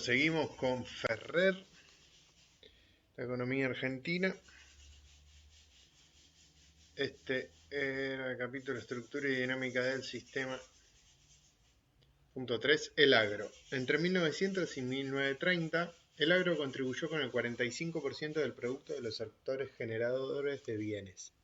Seguimos con Ferrer, la economía argentina. Este era el capítulo Estructura y Dinámica del Sistema. Punto 3. El agro. Entre 1900 y 1930, el agro contribuyó con el 45% del producto de los sectores generadores de bienes.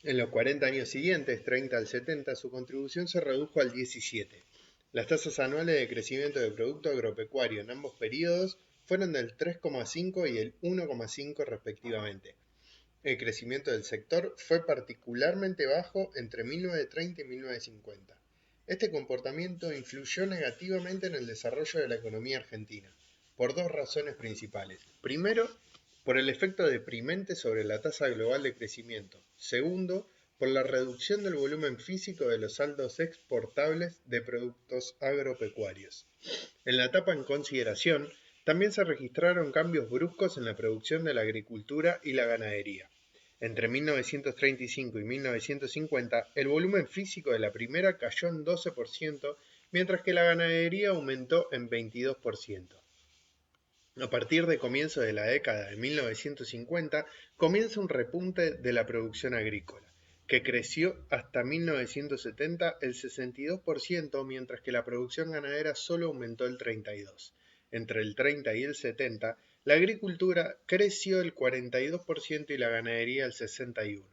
En los 40 años siguientes, 30 al 70, su contribución se redujo al 17%. Las tasas anuales de crecimiento del producto agropecuario en ambos periodos fueron del 3,5 y el 1,5 respectivamente. El crecimiento del sector fue particularmente bajo entre 1930 y 1950. Este comportamiento influyó negativamente en el desarrollo de la economía argentina, por dos razones principales. Primero, por el efecto deprimente sobre la tasa global de crecimiento. Segundo, por la reducción del volumen físico de los saldos exportables de productos agropecuarios. En la etapa en consideración, también se registraron cambios bruscos en la producción de la agricultura y la ganadería. Entre 1935 y 1950, el volumen físico de la primera cayó en 12%, mientras que la ganadería aumentó en 22%. A partir de comienzos de la década de 1950, comienza un repunte de la producción agrícola, que creció hasta 1970 el 62%, mientras que la producción ganadera solo aumentó el 32%. Entre el 30 y el 70, la agricultura creció el 42% y la ganadería el 61%.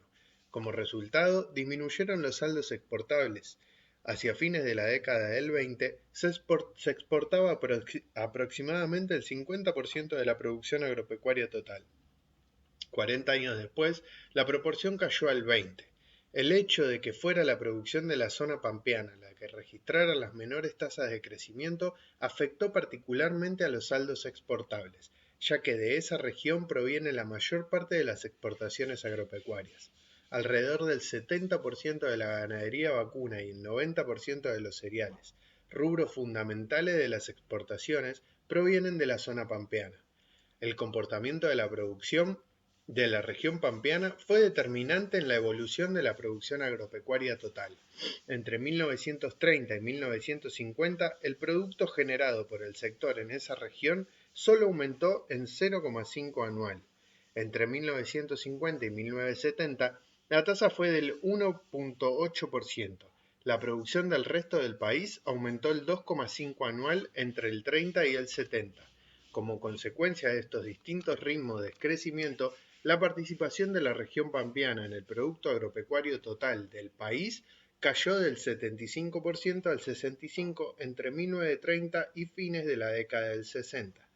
Como resultado, disminuyeron los saldos exportables. Hacia fines de la década del 20, se exportaba aproximadamente el 50% de la producción agropecuaria total. 40 años después, la proporción cayó al 20%. El hecho de que fuera la producción de la zona pampeana la que registrara las menores tasas de crecimiento afectó particularmente a los saldos exportables, ya que de esa región proviene la mayor parte de las exportaciones agropecuarias. Alrededor del 70% de la ganadería vacuna y el 90% de los cereales, rubros fundamentales de las exportaciones, provienen de la zona pampeana. El comportamiento de la producción de la región pampeana fue determinante en la evolución de la producción agropecuaria total. Entre 1930 y 1950, el producto generado por el sector en esa región solo aumentó en 0,5 anual. Entre 1950 y 1970, la tasa fue del 1,8%. La producción del resto del país aumentó el 2,5 anual entre el 30 y el 70. Como consecuencia de estos distintos ritmos de crecimiento, la participación de la región pampeana en el producto agropecuario total del país cayó del 75% al 65% entre 1930 y fines de la década del 60.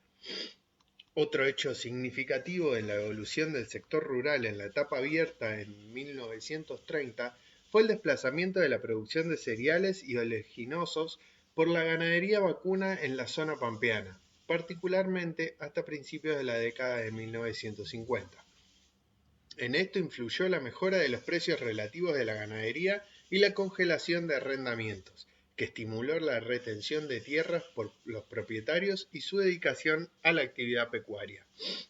Otro hecho significativo en la evolución del sector rural en la etapa abierta en 1930 fue el desplazamiento de la producción de cereales y oleaginosos por la ganadería vacuna en la zona pampeana, particularmente hasta principios de la década de 1950. En esto influyó la mejora de los precios relativos de la ganadería y la congelación de arrendamientos, que estimuló la retención de tierras por los propietarios y su dedicación a la actividad pecuaria.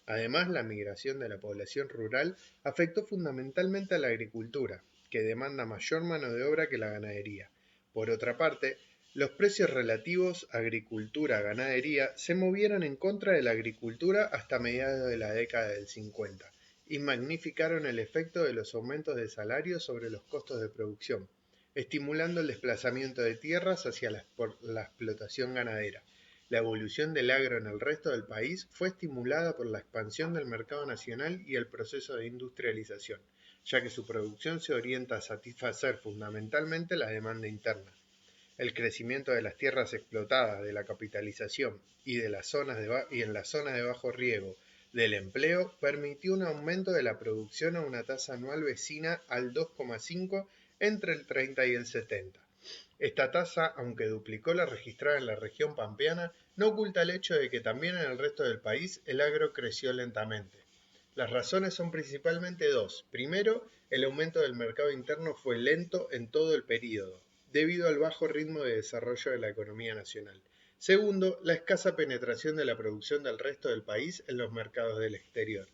Además, la migración de la población rural afectó fundamentalmente a la agricultura, que demanda mayor mano de obra que la ganadería. Por otra parte, los precios relativos agricultura-ganadería se movieron en contra de la agricultura hasta mediados de la década del 50 y magnificaron el efecto de los aumentos de salarios sobre los costos de producción, estimulando el desplazamiento de tierras hacia la explotación ganadera. La evolución del agro en el resto del país fue estimulada por la expansión del mercado nacional y el proceso de industrialización, ya que su producción se orienta a satisfacer fundamentalmente la demanda interna. El crecimiento de las tierras explotadas, de la capitalización y en las zonas de bajo riego del empleo permitió un aumento de la producción a una tasa anual vecina al 2,5 entre el 30 y el 70. Esta tasa, aunque duplicó la registrada en la región pampeana, no oculta el hecho de que también en el resto del país el agro creció lentamente. Las razones son principalmente dos. Primero, el aumento del mercado interno fue lento en todo el período, debido al bajo ritmo de desarrollo de la economía nacional. Segundo, la escasa penetración de la producción del resto del país en los mercados del exterior.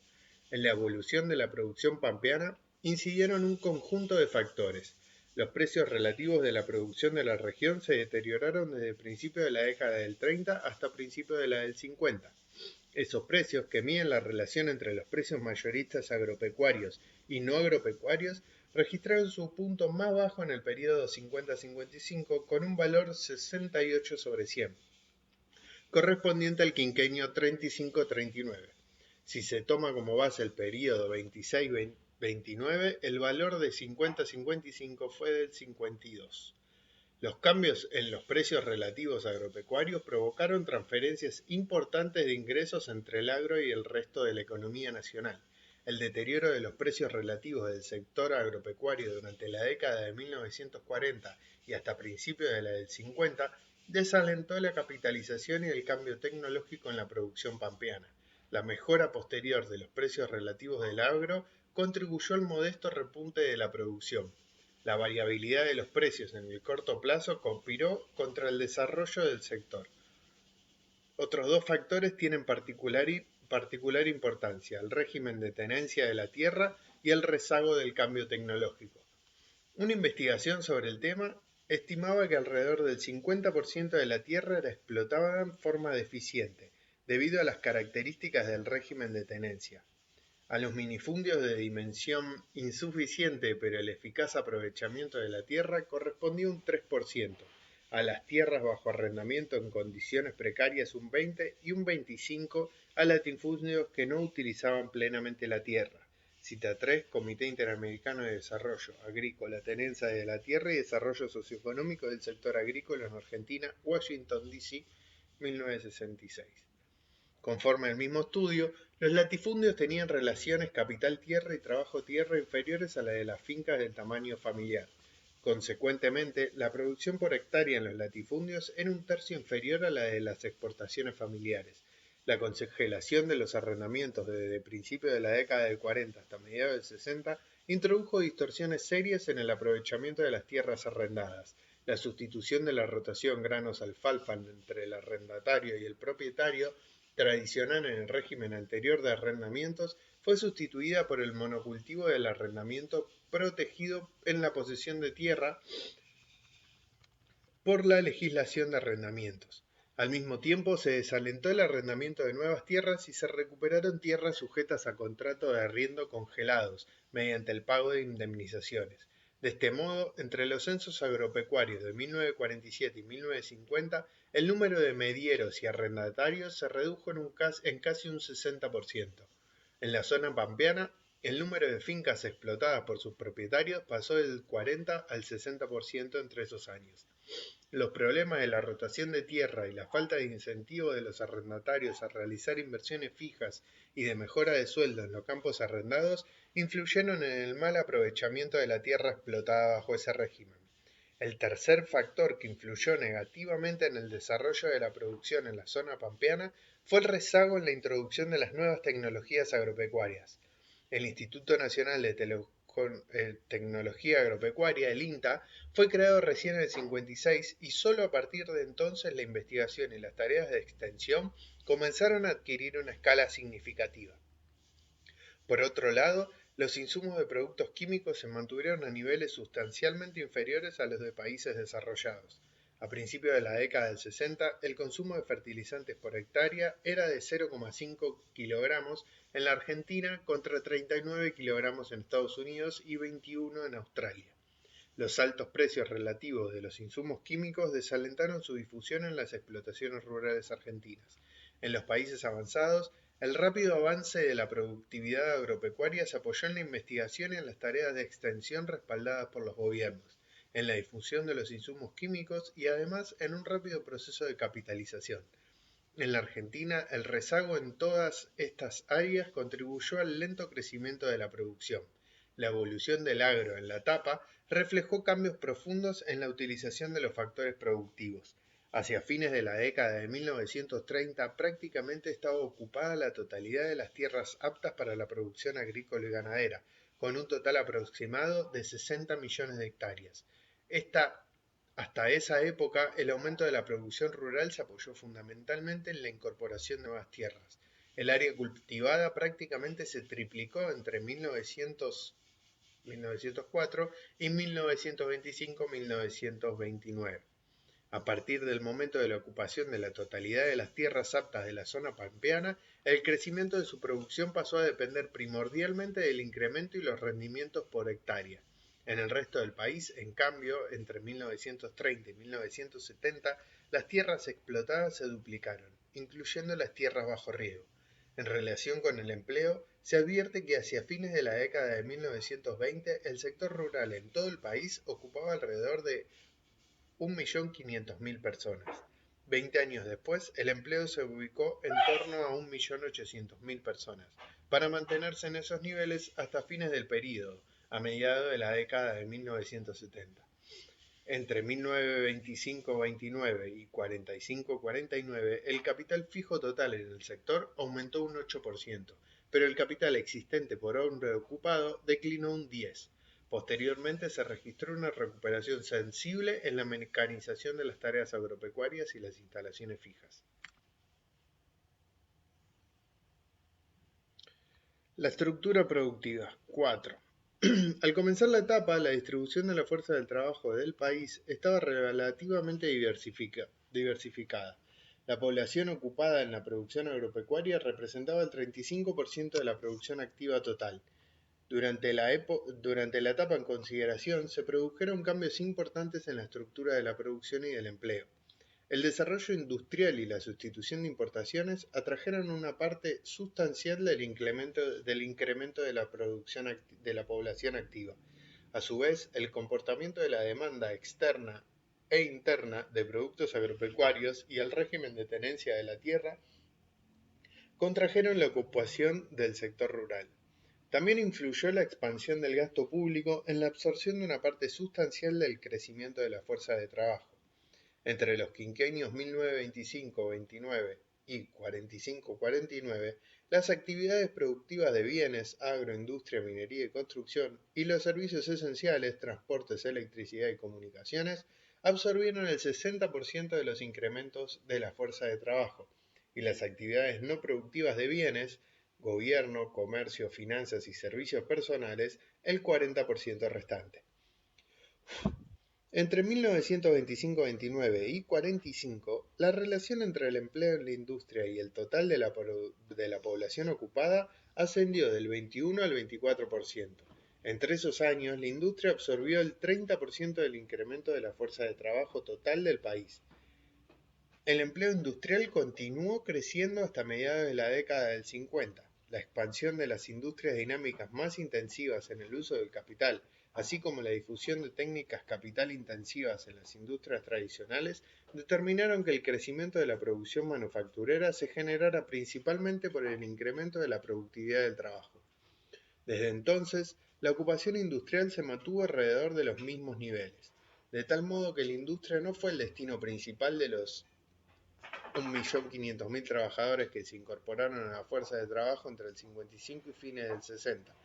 En la evolución de la producción pampeana incidieron un conjunto de factores. Los precios relativos de la producción de la región se deterioraron desde principios de la década del 30 hasta principios de la del 50. Esos precios, que miden la relación entre los precios mayoristas agropecuarios y no agropecuarios, registraron su punto más bajo en el periodo 50-55 con un valor 68 sobre 100, correspondiente al quinquenio 35-39. Si se toma como base el periodo 26-29, el valor de 50-55 fue del 52. Los cambios en los precios relativos agropecuarios provocaron transferencias importantes de ingresos entre el agro y el resto de la economía nacional. El deterioro de los precios relativos del sector agropecuario durante la década de 1940 y hasta principios de la del 50 desalentó la capitalización y el cambio tecnológico en la producción pampeana. La mejora posterior de los precios relativos del agro contribuyó al modesto repunte de la producción. La variabilidad de los precios en el corto plazo conspiró contra el desarrollo del sector. Otros dos factores tienen particular importancia: el régimen de tenencia de la tierra y el rezago del cambio tecnológico. Una investigación sobre el tema estimaba que alrededor del 50% de la tierra era explotada en forma deficiente, debido a las características del régimen de tenencia. A los minifundios de dimensión insuficiente pero el eficaz aprovechamiento de la tierra correspondía un 3%, a las tierras bajo arrendamiento en condiciones precarias un 20% y un 25% a latifundios que no utilizaban plenamente la tierra. Cita 3, Comité Interamericano de Desarrollo Agrícola, Tenencia de la Tierra y Desarrollo Socioeconómico del Sector Agrícola en Argentina, Washington, D.C., 1966. Conforme al mismo estudio, los latifundios tenían relaciones capital-tierra y trabajo-tierra inferiores a la de las fincas del tamaño familiar. Consecuentemente, la producción por hectárea en los latifundios era un tercio inferior a la de las exportaciones familiares. La congelación de los arrendamientos desde principios de la década del 40 hasta mediados del 60 introdujo distorsiones serias en el aprovechamiento de las tierras arrendadas. La sustitución de la rotación granos-alfalfa entre el arrendatario y el propietario, tradicional en el régimen anterior de arrendamientos, fue sustituida por el monocultivo del arrendamiento protegido en la posesión de tierra por la legislación de arrendamientos. Al mismo tiempo, se desalentó el arrendamiento de nuevas tierras y se recuperaron tierras sujetas a contrato de arriendo congelados mediante el pago de indemnizaciones. De este modo, entre los censos agropecuarios de 1947 y 1950, el número de medieros y arrendatarios se redujo en casi un 60%. En la zona pampeana, el número de fincas explotadas por sus propietarios pasó del 40 al 60% entre esos años. Los problemas de la rotación de tierra y la falta de incentivo de los arrendatarios a realizar inversiones fijas y de mejora de sueldo en los campos arrendados influyeron en el mal aprovechamiento de la tierra explotada bajo ese régimen. El tercer factor que influyó negativamente en el desarrollo de la producción en la zona pampeana fue el rezago en la introducción de las nuevas tecnologías agropecuarias. El Instituto Nacional de Tecnología Agropecuaria, el INTA, fue creado recién en el 56 y solo a partir de entonces la investigación y las tareas de extensión comenzaron a adquirir una escala significativa. Por otro lado, los insumos de productos químicos se mantuvieron a niveles sustancialmente inferiores a los de países desarrollados. A principios de la década del 60, el consumo de fertilizantes por hectárea era de 0,5 kilogramos en la Argentina contra 39 kilogramos en Estados Unidos y 21 en Australia. Los altos precios relativos de los insumos químicos desalentaron su difusión en las explotaciones rurales argentinas. En los países avanzados, el rápido avance de la productividad agropecuaria se apoyó en la investigación y en las tareas de extensión respaldadas por los gobiernos, en la difusión de los insumos químicos y además en un rápido proceso de capitalización. En la Argentina, el rezago en todas estas áreas contribuyó al lento crecimiento de la producción. La evolución del agro en la etapa reflejó cambios profundos en la utilización de los factores productivos. Hacia fines de la década de 1930 prácticamente estaba ocupada la totalidad de las tierras aptas para la producción agrícola y ganadera, con un total aproximado de 60 millones de hectáreas. Hasta esa época, el aumento de la producción rural se apoyó fundamentalmente en la incorporación de nuevas tierras. El área cultivada prácticamente se triplicó entre 1900 1904 y 1925-1929. A partir del momento de la ocupación de la totalidad de las tierras aptas de la zona pampeana, el crecimiento de su producción pasó a depender primordialmente del incremento y los rendimientos por hectárea. En el resto del país, en cambio, entre 1930 y 1970, las tierras explotadas se duplicaron, incluyendo las tierras bajo riego. En relación con el empleo, se advierte que hacia fines de la década de 1920 el sector rural en todo el país ocupaba alrededor de 1.500.000 personas. 20 años después, el empleo se ubicó en torno a 1.800.000 personas, para mantenerse en esos niveles hasta fines del período, a mediados de la década de 1970. Entre 1925-29 y 45-49, el capital fijo total en el sector aumentó un 8%, pero el capital existente por hombre ocupado declinó un 10%. Posteriormente se registró una recuperación sensible en la mecanización de las tareas agropecuarias y las instalaciones fijas. La estructura productiva. 4. Al comenzar la etapa, la distribución de la fuerza del trabajo del país estaba relativamente diversificada. La población ocupada en la producción agropecuaria representaba el 35% de la producción activa total. Durante la etapa en consideración, se produjeron cambios importantes en la estructura de la producción y del empleo. El desarrollo industrial y la sustitución de importaciones atrajeron una parte sustancial del incremento de la producción de la población activa. A su vez, el comportamiento de la demanda externa e interna de productos agropecuarios y el régimen de tenencia de la tierra contrajeron la ocupación del sector rural. También influyó la expansión del gasto público en la absorción de una parte sustancial del crecimiento de la fuerza de trabajo. Entre los quinquenios 1925-29 y 45-49, las actividades productivas de bienes, agroindustria, minería y construcción, y los servicios esenciales, transportes, electricidad y comunicaciones, absorbieron el 60% de los incrementos de la fuerza de trabajo, y las actividades no productivas de bienes, gobierno, comercio, finanzas y servicios personales, el 40% restante. Entre 1925-29 y 45, la relación entre el empleo en la industria y el total de la población ocupada ascendió del 21 al 24%. Entre esos años, la industria absorbió el 30% del incremento de la fuerza de trabajo total del país. El empleo industrial continuó creciendo hasta mediados de la década del 50. La expansión de las industrias dinámicas más intensivas en el uso del capital, así como la difusión de técnicas capital intensivas en las industrias tradicionales, determinaron que el crecimiento de la producción manufacturera se generara principalmente por el incremento de la productividad del trabajo. Desde entonces, la ocupación industrial se mantuvo alrededor de los mismos niveles, de tal modo que la industria no fue el destino principal de los 1.500.000 trabajadores que se incorporaron a la fuerza de trabajo entre el 55 y fines del 60.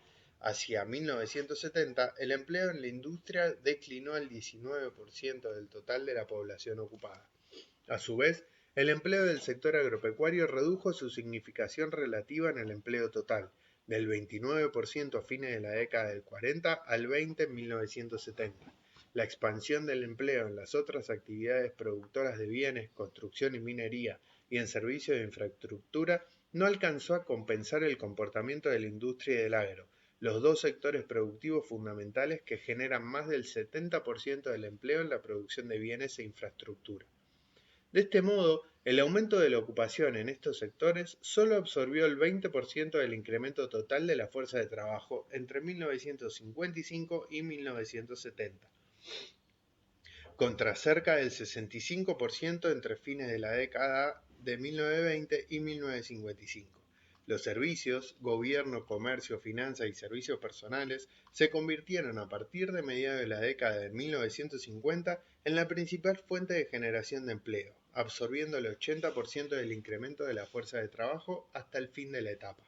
Hacia 1970, el empleo en la industria declinó al 19% del total de la población ocupada. A su vez, el empleo del sector agropecuario redujo su significación relativa en el empleo total, del 29% a fines de la década del 40 al 20% en 1970. La expansión del empleo en las otras actividades productoras de bienes, construcción y minería, y en servicios de infraestructura, no alcanzó a compensar el comportamiento de la industria y del agro, los dos sectores productivos fundamentales que generan más del 70% del empleo en la producción de bienes e infraestructura. De este modo, el aumento de la ocupación en estos sectores solo absorbió el 20% del incremento total de la fuerza de trabajo entre 1955 y 1970, contra cerca del 65% entre fines de la década de 1920 y 1955. Los servicios, gobierno, comercio, finanzas y servicios personales se convirtieron a partir de mediados de la década de 1950 en la principal fuente de generación de empleo, absorbiendo el 80% del incremento de la fuerza de trabajo hasta el fin de la etapa.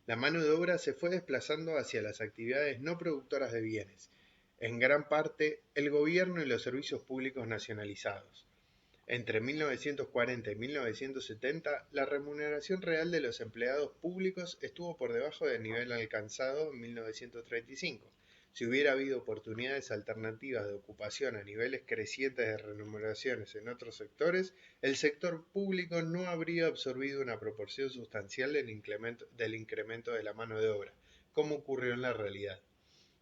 La mano de obra se fue desplazando hacia las actividades no productoras de bienes, en gran parte el gobierno y los servicios públicos nacionalizados. Entre 1940 y 1970, la remuneración real de los empleados públicos estuvo por debajo del nivel alcanzado en 1935. Si hubiera habido oportunidades alternativas de ocupación a niveles crecientes de remuneraciones en otros sectores, el sector público no habría absorbido una proporción sustancial del incremento de la mano de obra, como ocurrió en la realidad.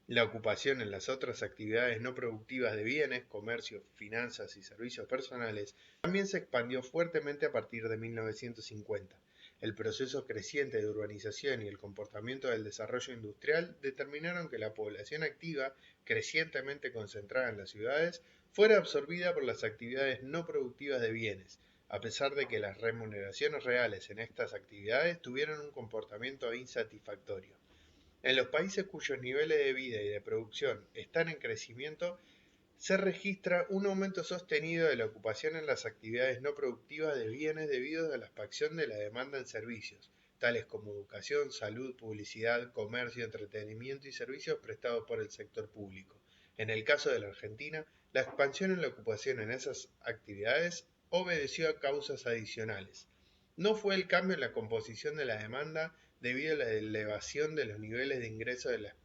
La ocupación en las otras actividades no productivas de bienes, comercio, finanzas y servicios personales también se expandió fuertemente a partir de 1950. El proceso creciente de urbanización y el comportamiento del desarrollo industrial determinaron que la población activa, crecientemente concentrada en las ciudades, fuera absorbida por las actividades no productivas de bienes, a pesar de que las remuneraciones reales en estas actividades tuvieron un comportamiento insatisfactorio. En los países cuyos niveles de vida y de producción están en crecimiento, se registra un aumento sostenido de la ocupación en las actividades no productivas de bienes debido a la expansión de la demanda en servicios, tales como educación, salud, publicidad, comercio, entretenimiento y servicios prestados por el sector público. En el caso de la Argentina, la expansión en la ocupación en esas actividades obedeció a causas adicionales. No fue el cambio en la composición de la demanda debido a la elevación de los niveles de ingreso de la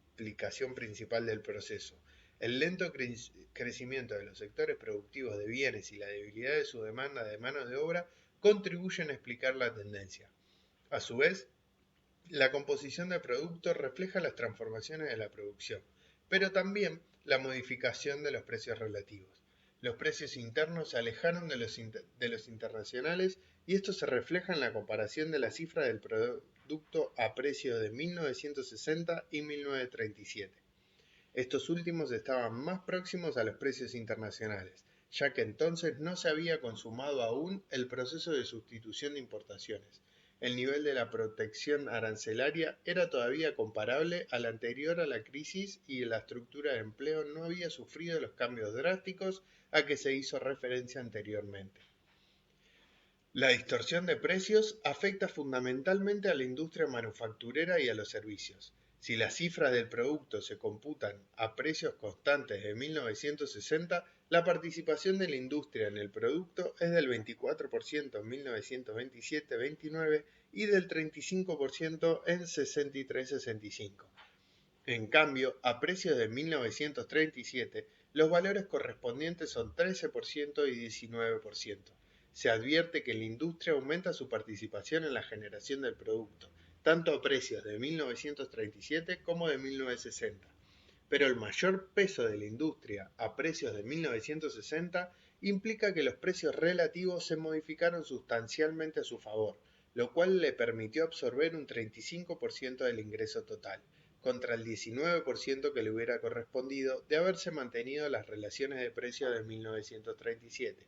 explicación principal del proceso. El lento crecimiento de los sectores productivos de bienes y la debilidad de su demanda de mano de obra contribuyen a explicar la tendencia. A su vez, la composición de productos refleja las transformaciones de la producción, pero también la modificación de los precios relativos. Los precios internos se alejaron de los internacionales y esto se refleja en la comparación de la cifra del producto a precios de 1960 y 1937. Estos últimos estaban más próximos a los precios internacionales, ya que entonces no se había consumado aún el proceso de sustitución de importaciones. El nivel de la protección arancelaria era todavía comparable al anterior a la crisis y la estructura de empleo no había sufrido los cambios drásticos a que se hizo referencia anteriormente. La distorsión de precios afecta fundamentalmente a la industria manufacturera y a los servicios. Si las cifras del producto se computan a precios constantes de 1960, la participación de la industria en el producto es del 24% en 1927-29 y del 35% en 63-65. En cambio, a precios de 1937, los valores correspondientes son 13% y 19%. Se advierte que la industria aumenta su participación en la generación del producto, tanto a precios de 1937 como de 1960. Pero el mayor peso de la industria a precios de 1960 implica que los precios relativos se modificaron sustancialmente a su favor, lo cual le permitió absorber un 35% del ingreso total, contra el 19% que le hubiera correspondido de haberse mantenido las relaciones de precios de 1937.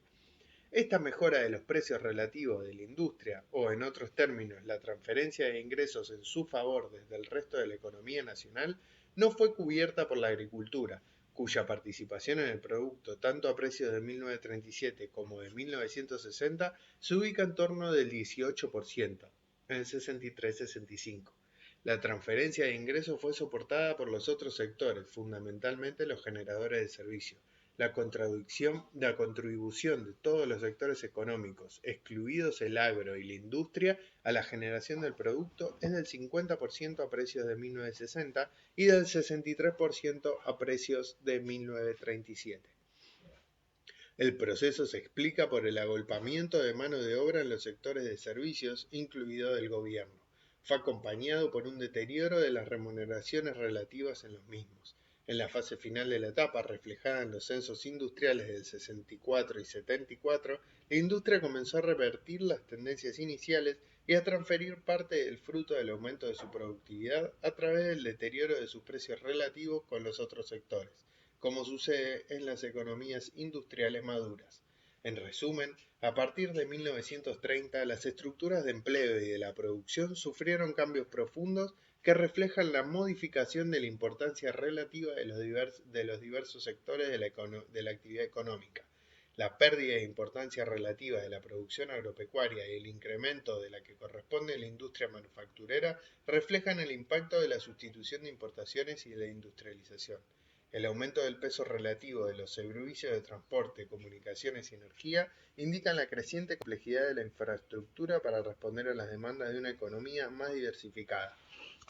Esta mejora de los precios relativos de la industria, o en otros términos, la transferencia de ingresos en su favor desde el resto de la economía nacional, no fue cubierta por la agricultura, cuya participación en el producto, tanto a precios de 1937 como de 1960, se ubica en torno del 18%, en el 63-65. La transferencia de ingresos fue soportada por los otros sectores, fundamentalmente los generadores de servicios. La contribución de todos los sectores económicos, excluidos el agro y la industria, a la generación del producto es del 50% a precios de 1960 y del 63% a precios de 1937. El proceso se explica por el agolpamiento de mano de obra en los sectores de servicios, incluido del gobierno. Fue acompañado por un deterioro de las remuneraciones relativas en los mismos. En la fase final de la etapa, reflejada en los censos industriales del 64 y 74, la industria comenzó a revertir las tendencias iniciales y a transferir parte del fruto del aumento de su productividad a través del deterioro de sus precios relativos con los otros sectores, como sucede en las economías industriales maduras. En resumen, a partir de 1930, las estructuras de empleo y de la producción sufrieron cambios profundos que reflejan la modificación de la importancia relativa de los diversos sectores de la actividad económica. La pérdida de importancia relativa de la producción agropecuaria y el incremento de la que corresponde a la industria manufacturera reflejan el impacto de la sustitución de importaciones y de la industrialización. El aumento del peso relativo de los servicios de transporte, comunicaciones y energía indican la creciente complejidad de la infraestructura para responder a las demandas de una economía más diversificada.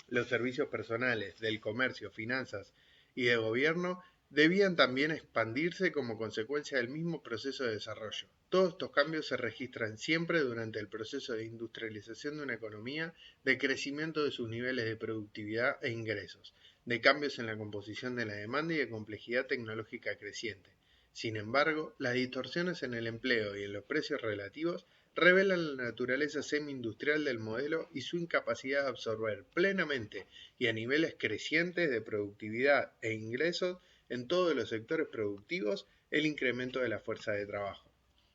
Los servicios personales, del comercio, finanzas y de gobierno debían también expandirse como consecuencia del mismo proceso de desarrollo. Todos estos cambios se registran siempre durante el proceso de industrialización de una economía, de crecimiento de sus niveles de productividad e ingresos, de cambios en la composición de la demanda y de complejidad tecnológica creciente. Sin embargo, las distorsiones en el empleo y en los precios relativos revelan la naturaleza semi-industrial del modelo y su incapacidad de absorber plenamente y a niveles crecientes de productividad e ingresos en todos los sectores productivos el incremento de la fuerza de trabajo.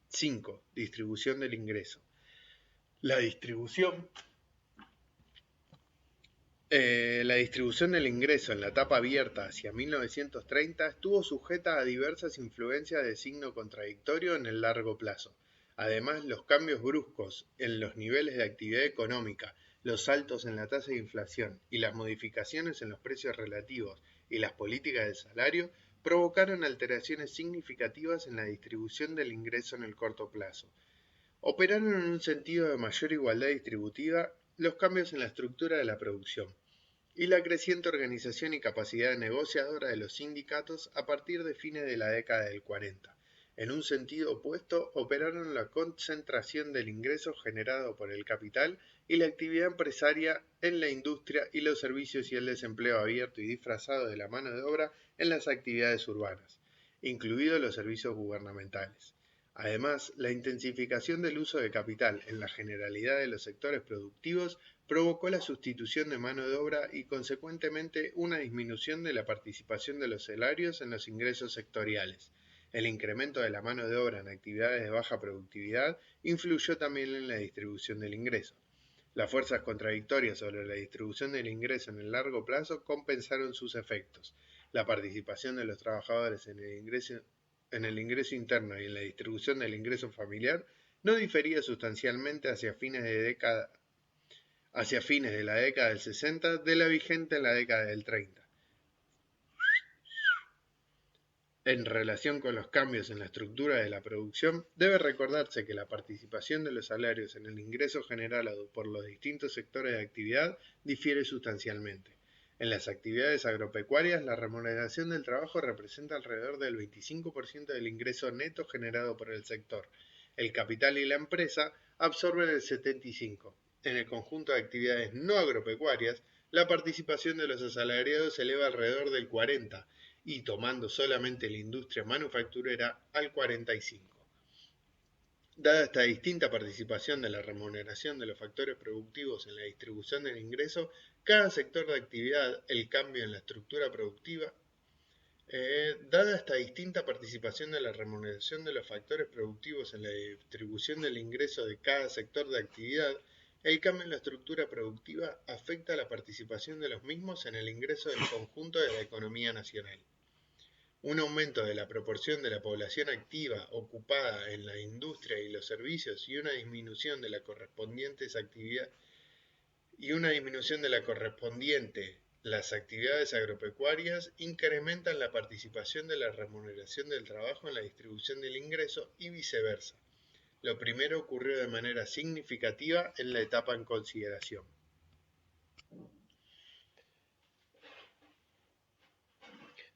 5. Distribución del ingreso. La distribución del ingreso en la etapa abierta hacia 1930 estuvo sujeta a diversas influencias de signo contradictorio en el largo plazo. Además, los cambios bruscos en los niveles de actividad económica, los saltos en la tasa de inflación y las modificaciones en los precios relativos y las políticas de salario provocaron alteraciones significativas en la distribución del ingreso en el corto plazo. Operaron en un sentido de mayor igualdad distributiva los cambios en la estructura de la producción y la creciente organización y capacidad negociadora de los sindicatos a partir de fines de la década del 40. En un sentido opuesto, operaron la concentración del ingreso generado por el capital y la actividad empresaria en la industria y los servicios y el desempleo abierto y disfrazado de la mano de obra en las actividades urbanas, incluidos los servicios gubernamentales. Además, la intensificación del uso de capital en la generalidad de los sectores productivos provocó la sustitución de mano de obra y, consecuentemente, una disminución de la participación de los salarios en los ingresos sectoriales. El incremento de la mano de obra en actividades de baja productividad influyó también en la distribución del ingreso. Las fuerzas contradictorias sobre la distribución del ingreso en el largo plazo compensaron sus efectos. La participación de los trabajadores en el ingreso interno y en la distribución del ingreso familiar no difería sustancialmente hacia fines de la década del 60 de la vigente en la década del 30. En relación con los cambios en la estructura de la producción, debe recordarse que la participación de los salarios en el ingreso generado por los distintos sectores de actividad difiere sustancialmente. En las actividades agropecuarias, la remuneración del trabajo representa alrededor del 25% del ingreso neto generado por el sector. El capital y la empresa absorben el 75%. En el conjunto de actividades no agropecuarias, la participación de los asalariados se eleva alrededor del 40%, y tomando solamente la industria manufacturera al 45%. Dada esta distinta participación de la remuneración de los factores productivos en la distribución del ingreso, cada sector de actividad, el cambio en la estructura productiva, dada esta distinta participación de la remuneración de los factores productivos en la distribución del ingreso de cada sector de actividad, el cambio en la estructura productiva afecta a la participación de los mismos en el ingreso del conjunto de la economía nacional. Un aumento de la proporción de la población activa ocupada en la industria y los servicios y una disminución de la correspondiente las actividades agropecuarias incrementan la participación de la remuneración del trabajo en la distribución del ingreso y viceversa. Lo primero ocurrió de manera significativa en la etapa en consideración.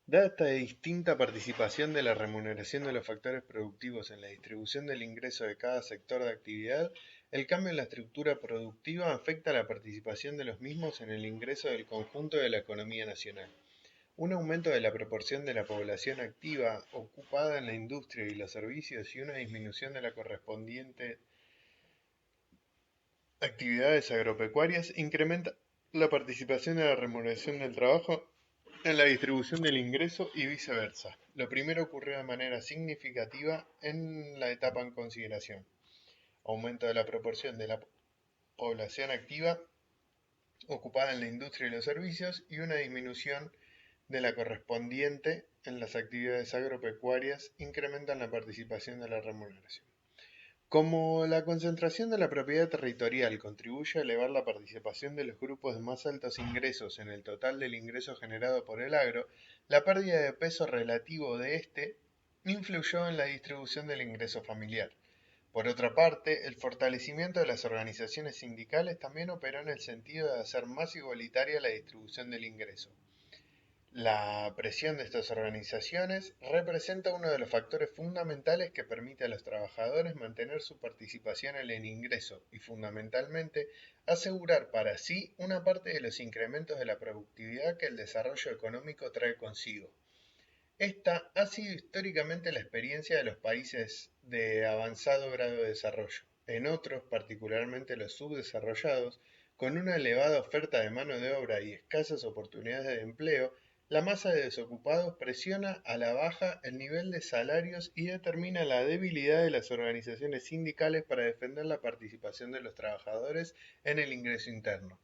Dada esta distinta participación de la remuneración de los factores productivos en la distribución del ingreso de cada sector de actividad, el cambio en la estructura productiva afecta a la participación de los mismos en el ingreso del conjunto de la economía nacional. Un aumento de la proporción de la población activa ocupada en la industria y los servicios y una disminución de la correspondiente actividades agropecuarias incrementa la participación de la remuneración del trabajo en la distribución del ingreso y viceversa. Lo primero ocurrió de manera significativa en la etapa en consideración. Aumento de la proporción de la población activa ocupada en la industria y los servicios y una disminución de la correspondiente en las actividades agropecuarias incrementan la participación de la remuneración. Como la concentración de la propiedad territorial contribuye a elevar la participación de los grupos de más altos ingresos en el total del ingreso generado por el agro, la pérdida de peso relativo de este influyó en la distribución del ingreso familiar. Por otra parte, el fortalecimiento de las organizaciones sindicales también operó en el sentido de hacer más igualitaria la distribución del ingreso. La presión de estas organizaciones representa uno de los factores fundamentales que permite a los trabajadores mantener su participación en el ingreso y, fundamentalmente, asegurar para sí una parte de los incrementos de la productividad que el desarrollo económico trae consigo. Esta ha sido históricamente la experiencia de los países de avanzado grado de desarrollo. En otros, particularmente los subdesarrollados, con una elevada oferta de mano de obra y escasas oportunidades de empleo, la masa de desocupados presiona a la baja el nivel de salarios y determina la debilidad de las organizaciones sindicales para defender la participación de los trabajadores en el ingreso interno.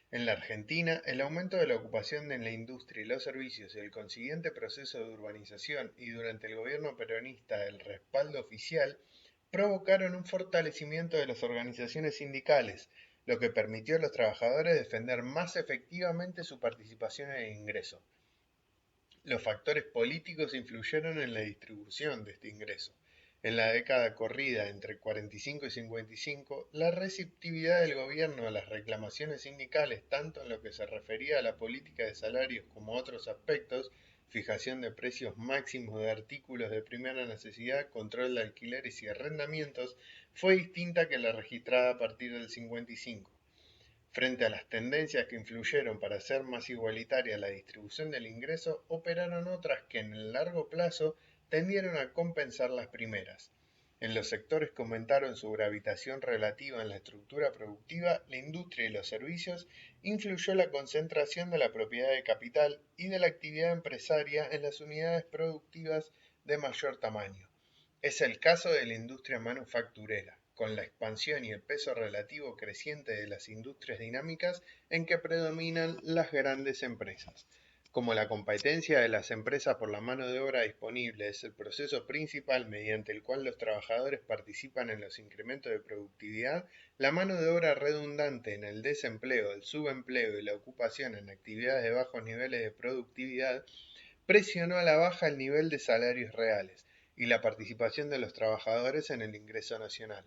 En la Argentina, el aumento de la ocupación en la industria y los servicios y el consiguiente proceso de urbanización y durante el gobierno peronista el respaldo oficial provocaron un fortalecimiento de las organizaciones sindicales, lo que permitió a los trabajadores defender más efectivamente su participación en el ingreso. Los factores políticos influyeron en la distribución de este ingreso. En la década corrida entre 45 y 55, la receptividad del gobierno a las reclamaciones sindicales, tanto en lo que se refería a la política de salarios como a otros aspectos, fijación de precios máximos de artículos de primera necesidad, control de alquileres y arrendamientos, fue distinta que la registrada a partir del 55. Frente a las tendencias que influyeron para hacer más igualitaria la distribución del ingreso, operaron otras que en el largo plazo tendieron a compensar las primeras. En los sectores que aumentaron su gravitación relativa en la estructura productiva, la industria y los servicios, influyó la concentración de la propiedad de capital y de la actividad empresaria en las unidades productivas de mayor tamaño. Es el caso de la industria manufacturera, con la expansión y el peso relativo creciente de las industrias dinámicas en que predominan las grandes empresas. Como la competencia de las empresas por la mano de obra disponible es el proceso principal mediante el cual los trabajadores participan en los incrementos de productividad, la mano de obra redundante en el desempleo, el subempleo y la ocupación en actividades de bajos niveles de productividad presionó a la baja el nivel de salarios reales y la participación de los trabajadores en el ingreso nacional.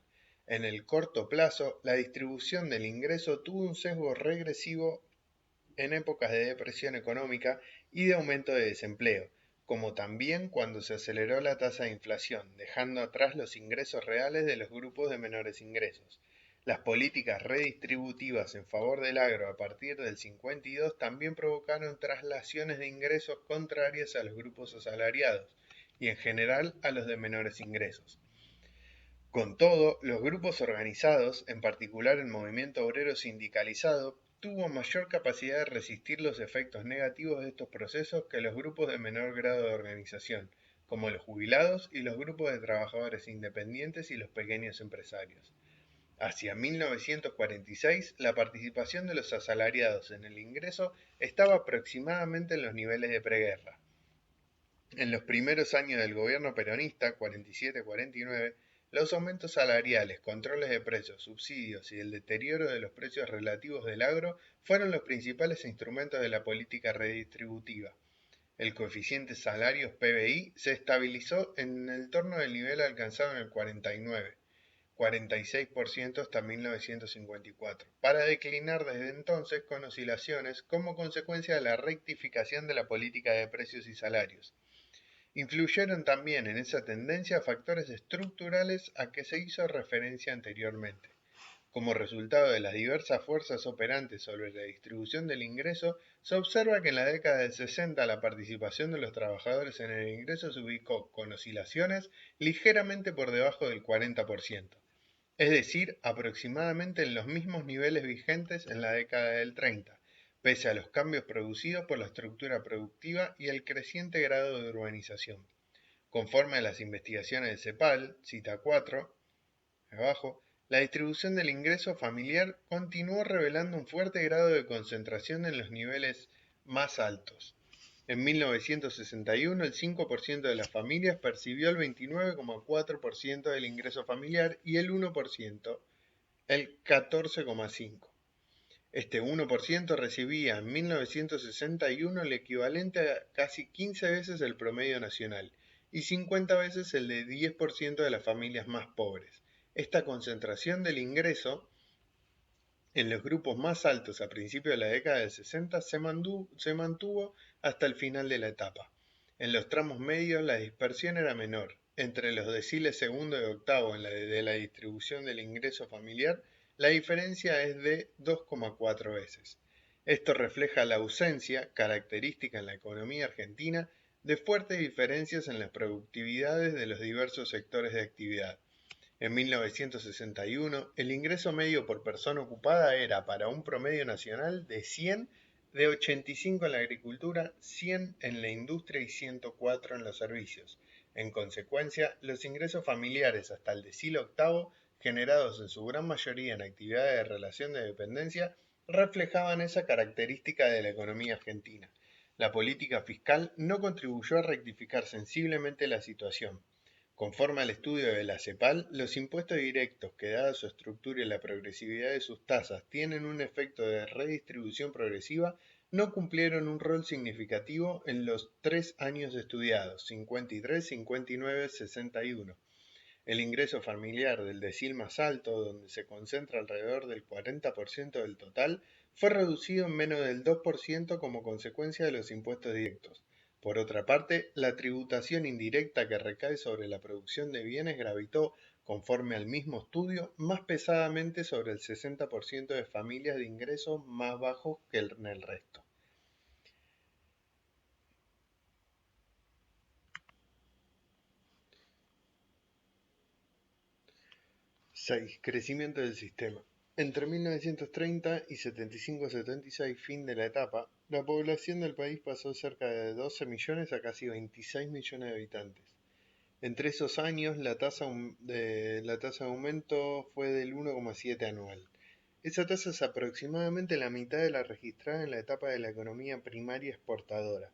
En el corto plazo, la distribución del ingreso tuvo un sesgo regresivo en épocas de depresión económica y de aumento de desempleo, como también cuando se aceleró la tasa de inflación, dejando atrás los ingresos reales de los grupos de menores ingresos. Las políticas redistributivas en favor del agro a partir del 52 también provocaron traslaciones de ingresos contrarias a los grupos asalariados y en general a los de menores ingresos. Con todo, los grupos organizados, en particular el movimiento obrero sindicalizado, tuvo mayor capacidad de resistir los efectos negativos de estos procesos que los grupos de menor grado de organización, como los jubilados y los grupos de trabajadores independientes y los pequeños empresarios. Hacia 1946, la participación de los asalariados en el ingreso estaba aproximadamente en los niveles de preguerra. En los primeros años del gobierno peronista, 47-49, los aumentos salariales, controles de precios, subsidios y el deterioro de los precios relativos del agro fueron los principales instrumentos de la política redistributiva. El coeficiente salarios PBI se estabilizó en el torno del nivel alcanzado en el 49, 46% hasta 1954, para declinar desde entonces con oscilaciones como consecuencia de la rectificación de la política de precios y salarios. Influyeron también en esa tendencia factores estructurales a que se hizo referencia anteriormente. Como resultado de las diversas fuerzas operantes sobre la distribución del ingreso, se observa que en la década del 60 la participación de los trabajadores en el ingreso se ubicó con oscilaciones ligeramente por debajo del 40%, es decir, aproximadamente en los mismos niveles vigentes en la década del 30, pese a los cambios producidos por la estructura productiva y el creciente grado de urbanización. Conforme a las investigaciones de CEPAL, cita 4, abajo, la distribución del ingreso familiar continuó revelando un fuerte grado de concentración en los niveles más altos. En 1961, el 5% de las familias percibió el 29,4% del ingreso familiar y el 1% el 14,5%. Este 1% recibía en 1961 el equivalente a casi 15 veces el promedio nacional y 50 veces el de 10% de las familias más pobres. Esta concentración del ingreso En los grupos más altos a principios de la década del 60 se mantuvo hasta el final de la etapa. En los tramos medios la dispersión era menor. Entre los deciles segundo y octavo de la distribución del ingreso familiar, la diferencia es de 2,4 veces. Esto refleja la ausencia, característica en la economía argentina, de fuertes diferencias en las productividades de los diversos sectores de actividad. En 1961, el ingreso medio por persona ocupada era, para un promedio nacional, de 100, de 85 en la agricultura, 100 en la industria y 104 en los servicios. En consecuencia, los ingresos familiares hasta el decilo octavo, generados en su gran mayoría en actividades de relación de dependencia, reflejaban esa característica de la economía argentina. La política fiscal no contribuyó a rectificar sensiblemente la situación. Conforme al estudio de la CEPAL, los impuestos directos, que dada su estructura y la progresividad de sus tasas tienen un efecto de redistribución progresiva, no cumplieron un rol significativo en los 3 años estudiados, 53, 59, 61. El ingreso familiar del decil más alto, donde se concentra alrededor del 40% del total, fue reducido en menos del 2% como consecuencia de los impuestos directos. Por otra parte, la tributación indirecta que recae sobre la producción de bienes gravitó, conforme al mismo estudio, más pesadamente sobre el 60% de familias de ingresos más bajos que en el resto. 6. Crecimiento del sistema. Entre 1930 y 75-76, fin de la etapa, la población del país pasó cerca de 12 millones a casi 26 millones de habitantes. Entre esos años, la tasa de aumento fue del 1,7 anual. Esa tasa es aproximadamente la mitad de la registrada en la etapa de la economía primaria exportadora.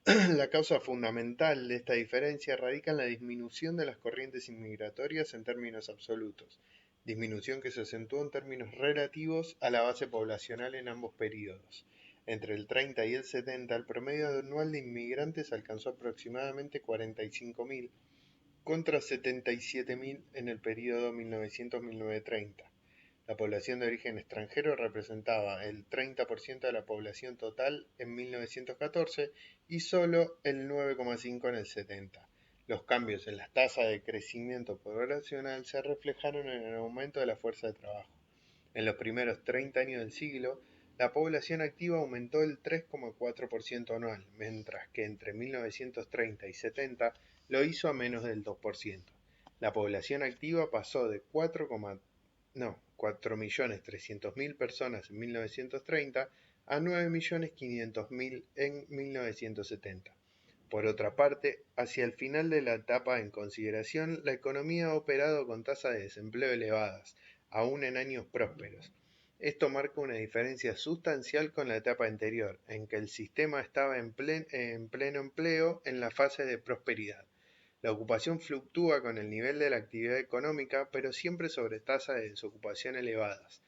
La causa fundamental de esta diferencia radica en la disminución de las corrientes inmigratorias en términos absolutos, disminución que se acentuó en términos relativos a la base poblacional en ambos períodos. Entre el 30 y el 70, el promedio anual de inmigrantes alcanzó aproximadamente 45.000, contra 77.000 en el período 1900-1930. La población de origen extranjero representaba el 30% de la población total en 1914 y solo el 9,5% en el 70. Los cambios en las tasas de crecimiento poblacional se reflejaron en el aumento de la fuerza de trabajo. En los primeros 30 años del siglo, la población activa aumentó el 3,4% anual, mientras que entre 1930 y 70 lo hizo a menos del 2%. La población activa pasó de 4.300.000 personas en 1930 a 9.500.000 en 1970. Por otra parte, hacia el final de la etapa en consideración, la economía ha operado con tasas de desempleo elevadas, aún en años prósperos. Esto marca una diferencia sustancial con la etapa anterior, en que el sistema estaba en pleno empleo en la fase de prosperidad. La ocupación fluctúa con el nivel de la actividad económica, pero siempre sobre tasas de desocupación elevadas.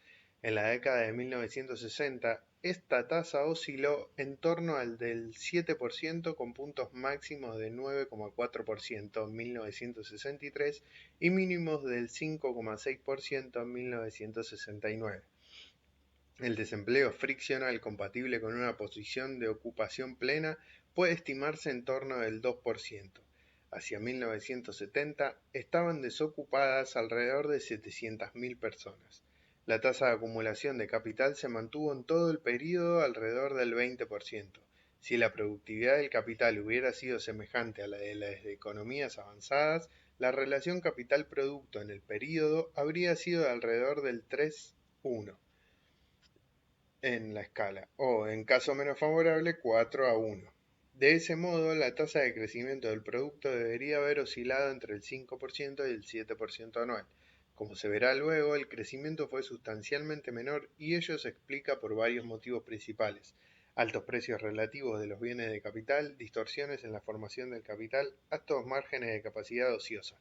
En la década de 1960, esta tasa osciló en torno al del 7%, con puntos máximos de 9,4% en 1963 y mínimos del 5,6% en 1969. El desempleo friccional compatible con una posición de ocupación plena puede estimarse en torno del 2%. Hacia 1970 estaban desocupadas alrededor de 700.000 personas. La tasa de acumulación de capital se mantuvo en todo el período alrededor del 20%. Si la productividad del capital hubiera sido semejante a la de las economías avanzadas, la relación capital-producto en el período habría sido de alrededor del 3:1 en la escala, o en caso menos favorable 4:1. De ese modo, la tasa de crecimiento del producto debería haber oscilado entre el 5% y el 7% anual. Como se verá luego, el crecimiento fue sustancialmente menor y ello se explica por varios motivos principales: altos precios relativos de los bienes de capital, distorsiones en la formación del capital, altos márgenes de capacidad ociosa.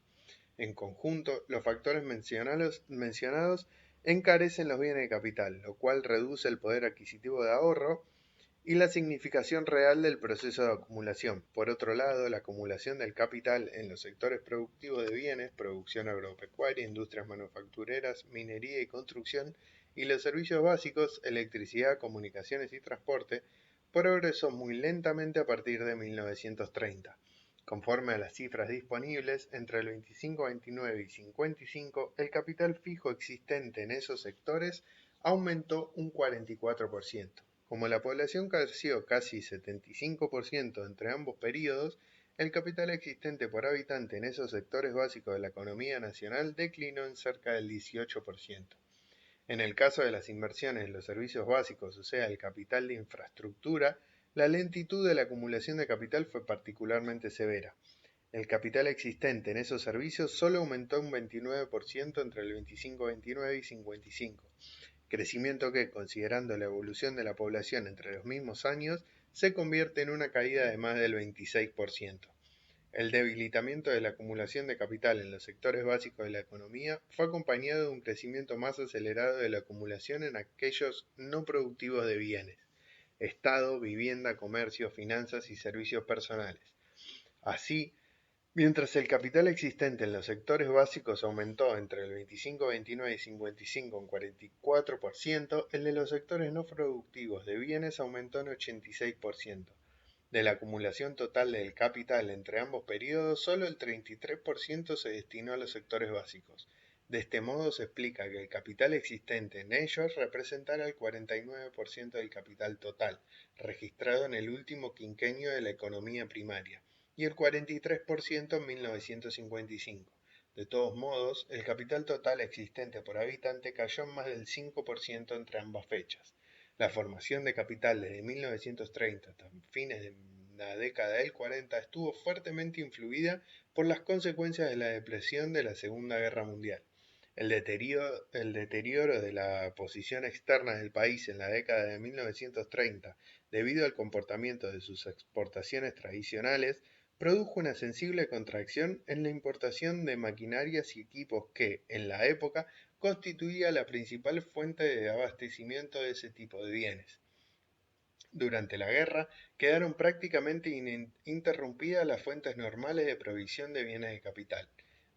En conjunto, los factores mencionados encarecen los bienes de capital, lo cual reduce el poder adquisitivo de ahorro y la significación real del proceso de acumulación. Por otro lado, la acumulación del capital en los sectores productivos de bienes, producción agropecuaria, industrias manufactureras, minería y construcción, y los servicios básicos, electricidad, comunicaciones y transporte, progresó muy lentamente a partir de 1930. Conforme a las cifras disponibles, entre el 25, 29 y 55, el capital fijo existente en esos sectores aumentó un 44%. Como la población creció casi 75% entre ambos periodos, el capital existente por habitante en esos sectores básicos de la economía nacional declinó en cerca del 18%. En el caso de las inversiones en los servicios básicos, o sea, el capital de infraestructura, la lentitud de la acumulación de capital fue particularmente severa. El capital existente en esos servicios solo aumentó un 29% entre el 25-29 y 55, crecimiento que, considerando la evolución de la población entre los mismos años, se convierte en una caída de más del 26%. El debilitamiento de la acumulación de capital en los sectores básicos de la economía fue acompañado de un crecimiento más acelerado de la acumulación en aquellos no productivos de bienes, Estado, vivienda, comercio, finanzas y servicios personales. Así, mientras el capital existente en los sectores básicos aumentó entre el 25, 29 y 55 en 44%, el de los sectores no productivos de bienes aumentó en 86%. De la acumulación total del capital entre ambos periodos, solo el 33% se destinó a los sectores básicos. De este modo se explica que el capital existente en ellos representara el 49% del capital total, registrado en el último quinquenio de la economía primaria, y el 43% en 1955. De todos modos, el capital total existente por habitante cayó en más del 5% entre ambas fechas. La formación de capital desde 1930 hasta fines de la década del 40 estuvo fuertemente influida por las consecuencias de la depresión de la Segunda Guerra Mundial. El deterioro de la posición externa del país en la década de 1930, debido al comportamiento de sus exportaciones tradicionales, produjo una sensible contracción en la importación de maquinarias y equipos que, en la época, constituía la principal fuente de abastecimiento de ese tipo de bienes. Durante la guerra quedaron prácticamente interrumpidas las fuentes normales de provisión de bienes de capital.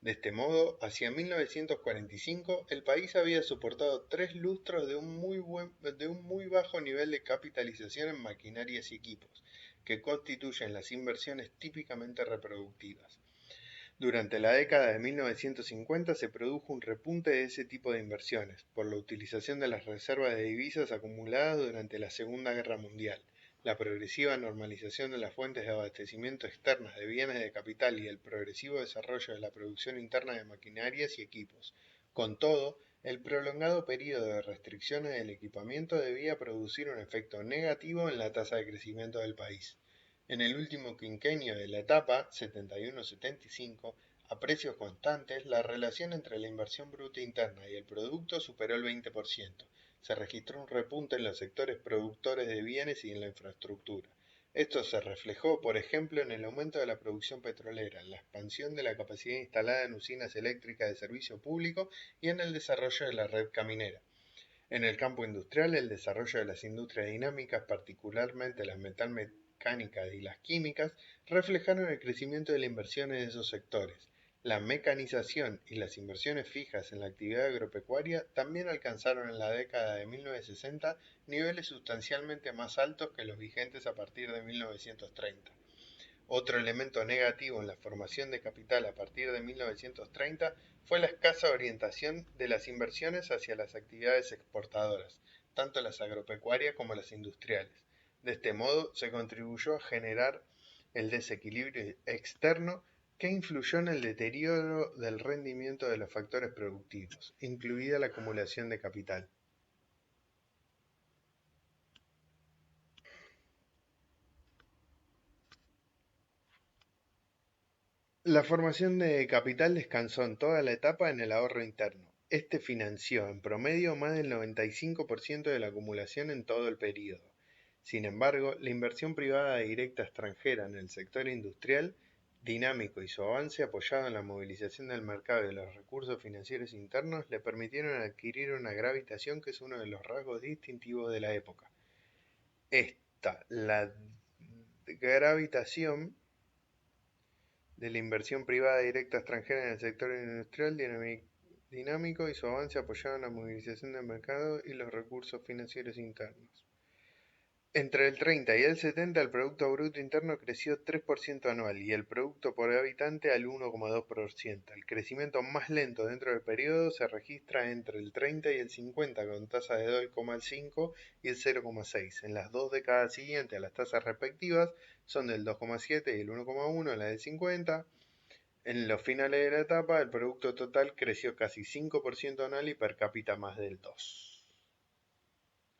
De este modo, hacia 1945, el país había soportado 3 lustros de un muy bajo nivel de capitalización en maquinarias y equipos, que constituyen las inversiones típicamente reproductivas. Durante la década de 1950 se produjo un repunte de ese tipo de inversiones, por la utilización de las reservas de divisas acumuladas durante la Segunda Guerra Mundial, la progresiva normalización de las fuentes de abastecimiento externas de bienes de capital y el progresivo desarrollo de la producción interna de maquinarias y equipos. Con todo, el prolongado periodo de restricciones del equipamiento debía producir un efecto negativo en la tasa de crecimiento del país. En el último quinquenio de la etapa, 71-75, a precios constantes, la relación entre la inversión bruta interna y el producto superó el 20%. Se registró un repunte en los sectores productores de bienes y en la infraestructura. Esto se reflejó, por ejemplo, en el aumento de la producción petrolera, en la expansión de la capacidad instalada en usinas eléctricas de servicio público y en el desarrollo de la red caminera. En el campo industrial, el desarrollo de las industrias dinámicas, particularmente las metalmecánicas y las químicas, reflejaron el crecimiento de la inversión en esos sectores. La mecanización y las inversiones fijas en la actividad agropecuaria también alcanzaron en la década de 1960 niveles sustancialmente más altos que los vigentes a partir de 1930. Otro elemento negativo en la formación de capital a partir de 1930 fue la escasa orientación de las inversiones hacia las actividades exportadoras, tanto las agropecuarias como las industriales. De este modo, se contribuyó a generar el desequilibrio externo que influyó en el deterioro del rendimiento de los factores productivos, incluida la acumulación de capital. La formación de capital descansó en toda la etapa en el ahorro interno. Este financió en promedio más del 95% de la acumulación en todo el período. Sin embargo, la inversión privada directa extranjera en el sector industrial, dinámico y su avance apoyado en la movilización del mercado y de los recursos financieros internos le permitieron adquirir una gravitación que es uno de los rasgos distintivos de la época. la gravitación de la inversión privada directa extranjera en el sector industrial dinámico y su avance apoyaron la movilización del mercado y los recursos financieros internos. Entre el 30 y el 70 el Producto Bruto Interno creció 3% anual y el Producto por habitante al 1,2%. El crecimiento más lento dentro del periodo se registra entre el 30 y el 50 con tasas de 2,5 y el 0,6. En las dos décadas siguientes las tasas respectivas son del 2,7 y el 1,1 en la del 50. En los finales de la etapa el Producto Total creció casi 5% anual y per cápita más del 2%.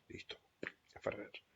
Listo. A Ferrer.